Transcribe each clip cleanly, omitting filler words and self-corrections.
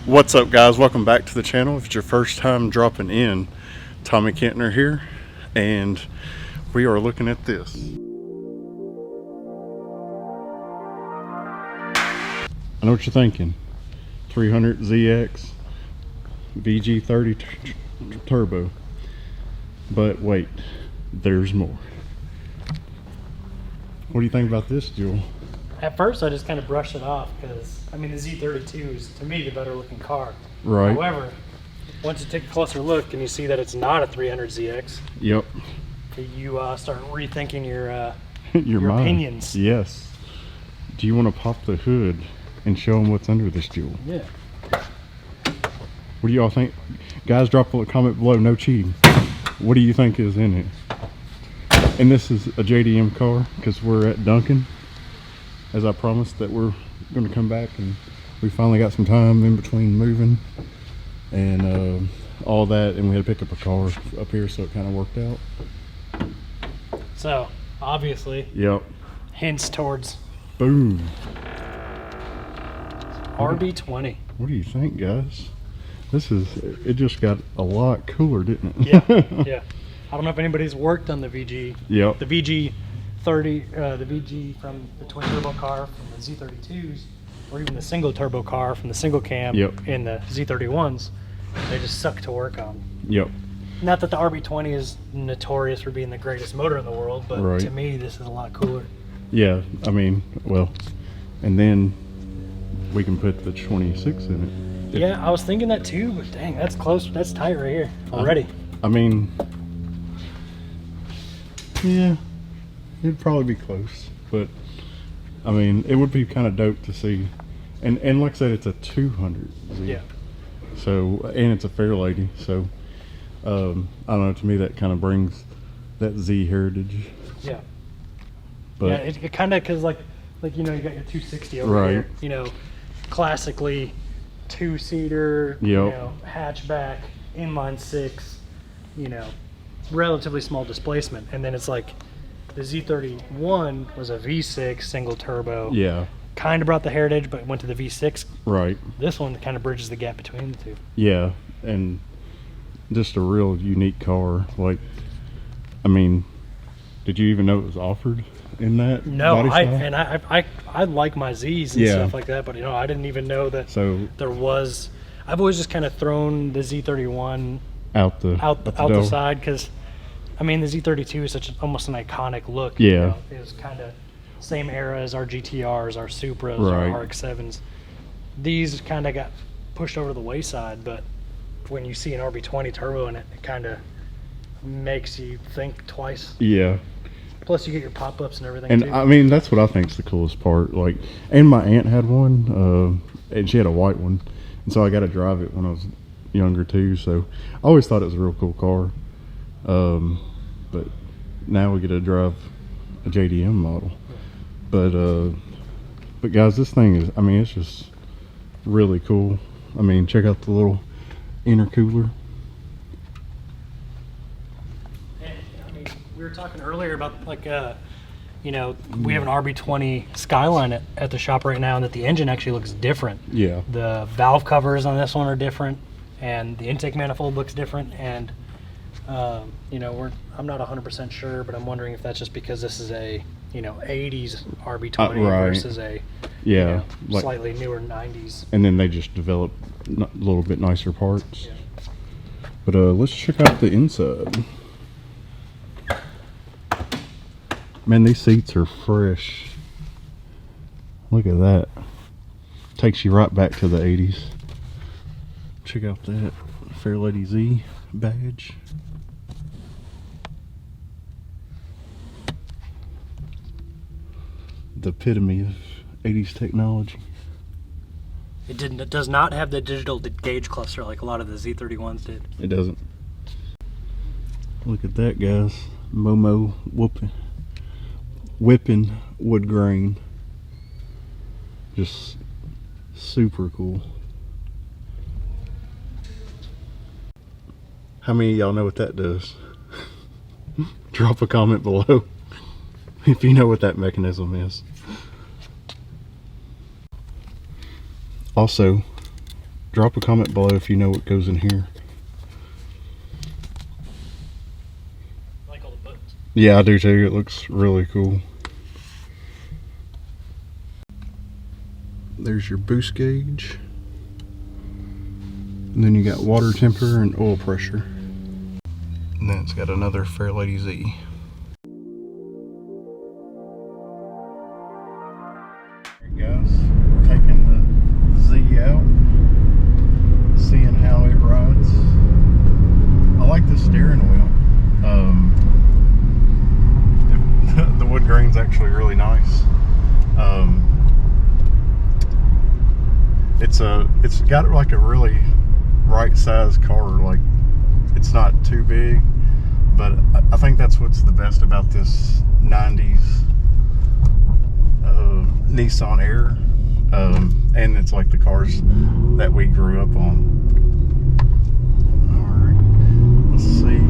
What's up, guys? Welcome back to the channel. If it's your first time dropping in, Tommy Kentner here, and we are looking at this. I know what you're thinking. 300ZX VG30 turbo, but wait, there's more. What do you think about this, Jewel? At first, I just kind of brushed it off because, I mean, the Z32 is, to me, the better looking car. Right. However, once you take a closer look and you see that it's not a 300ZX, Yep. you start rethinking your your opinions. Yes. Do you want to pop the hood and show them what's under this, Jewel? Yeah. What do y'all think? Guys, drop a comment below. No cheating. What do you think is in it? And this is a JDM car because we're at Duncan, as I promised that we're going to come back, and we finally got some time in between moving and all that, and we had to pick up a car up here, so it kind of worked out. So, obviously, Yep. hints towards Boom. RB20. What do you think, guys? It just got a lot cooler, didn't it? Yeah, yeah. I don't know if anybody's worked on the VG. Yep. The VG30, the VG from the twin turbo car from the Z32s, or even the single turbo car from the single cam in the Z31s. They just suck to work on. Yep. Not that the RB20 is notorious for being the greatest motor in the world, but Right. to me, this is a lot cooler. Yeah, I mean, well, and then we can put the 26 in it. Yeah, I was thinking that too, but dang, that's close. That's tight right here already. I mean, yeah, it'd probably be close, but I mean, it would be kind of dope to see. And like I said, it's a 200Z. Yeah. So, and it's a fair lady. So, I don't know. To me, that kind of brings that Z heritage. Yeah. But yeah, it kind of, because like you know, you got your 260 over Right. here. You know, classically two-seater, you know, hatchback, inline six, you know, relatively small displacement. And then it's like the Z31 was a V6 single turbo. Yeah. Kind of brought the heritage, but went to the V6. Right. This one kind of bridges the gap between the two. Yeah, and just a real unique car. Like, I mean, did you even know it was offered in that? No, body style? I like my Z's and stuff like that, but you know, I didn't even know that there was. I've always just kind of thrown the Z31 out the side because, I mean, the Z32 is such almost an iconic look. Yeah, you know? It was kind of same era as our GTRs, our Supras, our RX-7s. These kind of got pushed over to the wayside, but when you see an RB20 turbo in it, it kind of makes you think twice. Yeah. Plus, you get your pop-ups and everything. And too. I mean, that's what I think is the coolest part. Like, and my aunt had one, and she had a white one, and so I got to drive it when I was younger too. So I always thought it was a real cool car. But now we get to drive a JDM model. But guys, this thing is, I mean, it's just really cool. I mean, check out the little intercooler. We were talking earlier about like you know, we have an RB20 Skyline at the shop right now, and that the engine actually looks different. Yeah. The valve covers on this one are different, and the intake manifold looks different. And you know, I'm not 100% sure, but I'm wondering if that's just because this is a, you know, 80s RB20 versus a you know, like, slightly newer 90s. And then they just develop a little bit nicer parts. Yeah. But let's check out the inside. Man, these seats are fresh. Look at that. Takes you right back to the 80s. Check out that Fair Lady Z badge. The epitome of 80s technology. It does not have the digital gauge cluster like a lot of the Z31s did. It doesn't. Look at that, guys. Momo whipping wood grain. Just super cool. How many of y'all know what that does? Drop a comment below if you know what that mechanism is. Also, Drop a comment below if you know what goes in here. I like all the buttons. Yeah, I do too. It looks really cool. There's your boost gauge. And then you got water temperature and oil pressure. And then it's got another Fairlady Z. Alright guys, taking the Z out, seeing how it rides. I like the steering wheel. The wood grain's actually really nice. It's got like a really right size car. Like, it's not too big, but I think that's what's the best about this 90s Nissan Air, and it's like the cars that we grew up on. All right, let's see.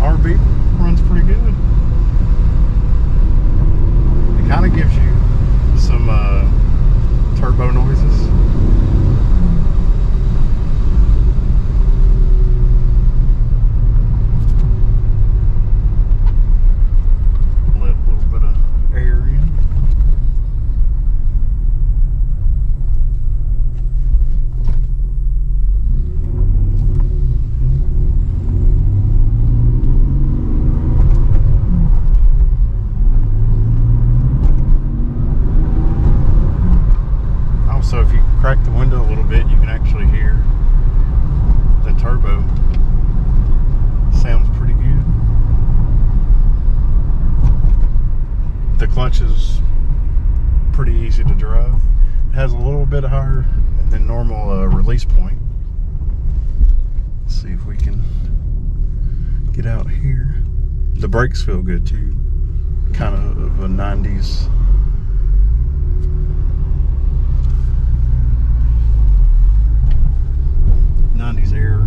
RB runs pretty good. It kind of gives you some turbo noises. Let a little bit of air in. So if you crack the window a little bit, you can actually hear the turbo. Sounds pretty good. The clutch is pretty easy to drive. It has a little bit higher than normal release point. Let's see if we can get out here. The brakes feel good too. Kind of a 90s. 90s Air.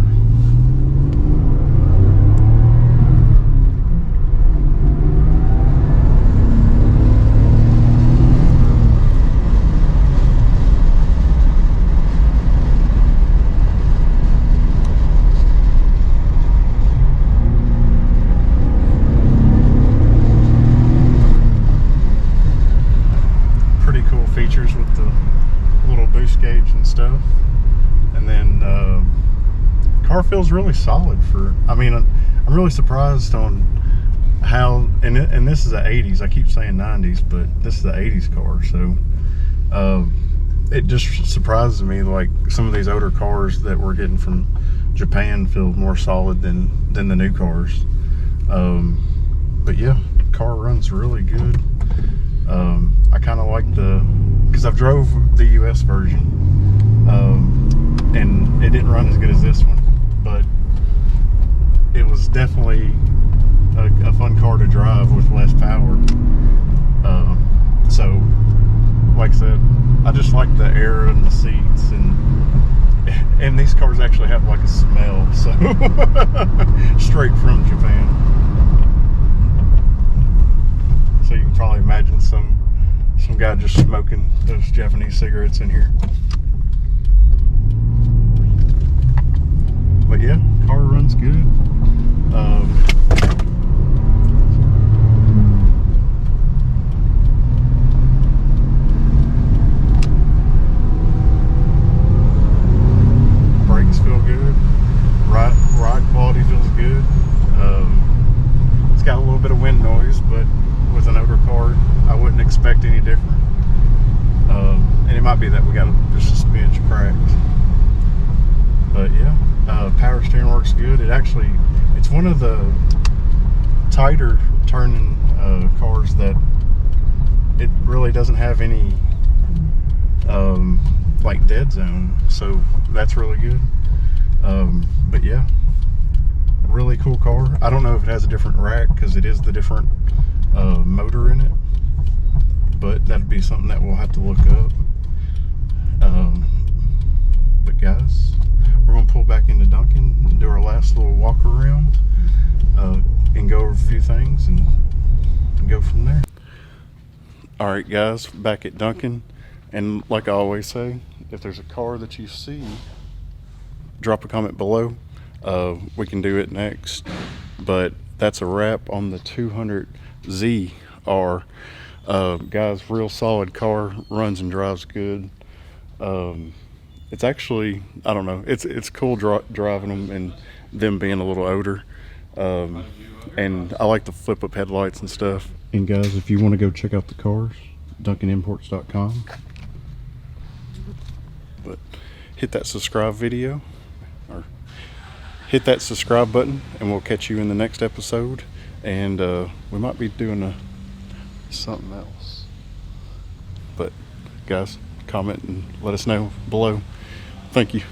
Pretty cool features with the little boost gauge and stuff. And then car feels really solid for, I mean, I'm really surprised on how, and this is the 80s, I keep saying 90s, but this is the 80s car, so it just surprises me, like some of these older cars that we're getting from Japan feel more solid than the new cars. But yeah, car runs really good. I kind of like because I've drove the US version, and it didn't run as good as this one, but it was definitely a fun car to drive with less power. So like I said, I just like the air in the seats, and these cars actually have like a smell, so straight from Japan. So you can probably imagine some guy just smoking those Japanese cigarettes in here. But yeah, car runs good. Brakes feel good. Ride quality feels good. It's got a little bit of wind noise, but with an older car, I wouldn't expect any different. And it might be that we got just a smidge cracked. But yeah, power steering works good. It's one of the tighter turning cars that it really doesn't have any like dead zone, so that's really good. But yeah, really cool car. I don't know if it has a different rack because it is the different motor in it, but that'd be something that we'll have to look up. But guys, we're gonna pull back into Duncan and do our last little walk around and go over a few few things and go from there. All right, guys, back at Duncan, and like I always say, if there's a car that you see, drop a comment below. We can do it next, but that's a wrap on the 200ZR. Guys, real solid car, runs and drives good. It's actually, I don't know, it's cool driving them and them being a little older. And I like the flip up headlights and stuff. And guys, if you want to go check out the cars, DuncanImports.com. But hit that subscribe video, or hit that subscribe button, and we'll catch you in the next episode. And we might be doing something else. But guys, comment and let us know below. Thank you.